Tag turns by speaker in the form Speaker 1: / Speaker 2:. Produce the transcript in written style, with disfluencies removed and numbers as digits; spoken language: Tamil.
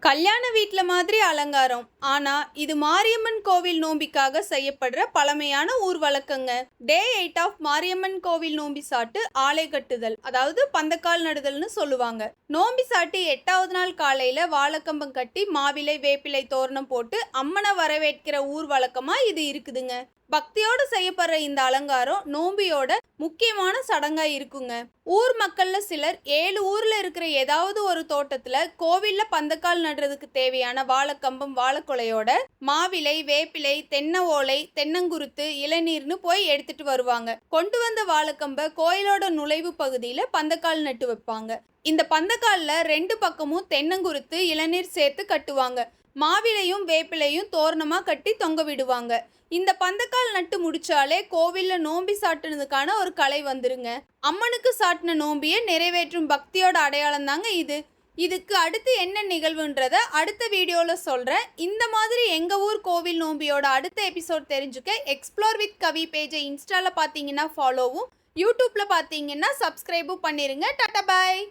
Speaker 1: கல்யாண வீட்ல மாதிரி அலங்காரம். ஆனா இது மாரியம்மன் கோவில் நோம்பிக்காக செய்யப்படுற பழமையான ஊர் வழக்கங்க. டே 8 ஆஃப் மாரியம்மன் கோவில் நோம்பி சாட்டு ஆலை கட்டுதல், அதாவது பந்தக்கால் நடுதல்னு சொல்லுவாங்க. நோம்பி சாட்டு 8வது நாள் காலையில வாழைக்கம்பம் கட்டி மாவிலை வேப்பிலை தோரணம் போட்டு அம்மனை வரவேற்கிற ஊர் வழக்கமா இது இருக்குதுங்க. பக்தியோடு செய்யப்படுற இந்த அலங்காரம் நோம்பியோட முக்கியமான சடங்கா இருக்குங்க. ஊர் மக்கள்ல சிலர் 7 ஊர்ல இருக்கிற ஏதாவது ஒரு தோட்டத்துல கோவில்ல பந்தக்கால் நடுறதுக்கு தேவையான வாழைக்கம்பம் வாழைக்குலையோட மாவிலை வேப்பிலை தென்னை ஓலை தென்னங்குருத்து இளநீர்னு போய் எடுத்துட்டு வருவாங்க. கொண்டு வந்த வாழைக்கம்ப கோயிலோட நுழைவு பகுதியில பந்தக்கால் நட்டு வைப்பாங்க. இந்த பந்தக்கால்ல 2 பக்கமும் தென்னங்குருத்து இளநீர் சேர்த்து கட்டுவாங்க. மாவிலையும் வேப்பிலையும் தோரணமா கட்டி தொங்க விடுவாங்க. இந்த பந்தக்கால் நட்டு முடிச்சாலே கோவில்ல நோம்பி சாட்டுனதுக்கான ஒரு கலை வந்துருங்க. அம்மனுக்கு சாட்டின நோம்பியை நிறைவேற்றும் பக்தியோட அடையாளம் தாங்க இது. இதுக்கு அடுத்து என்ன நிகழ்வுன்றத அடுத்த வீடியோல சொல்றேன். இந்த மாதிரி எங்க ஊர் கோவில் நோம்பியோட அடுத்த எபிசோட் தெரிஞ்சுக்க எக்ஸ்ப்ளோர் வித் கவி பேஜை இன்ஸ்டால பார்த்தீங்கன்னா ஃபாலோவும், யூடியூப்ல பார்த்தீங்கன்னா சப்ஸ்கிரைபும் பண்ணிருங்க. டாடா பாய்.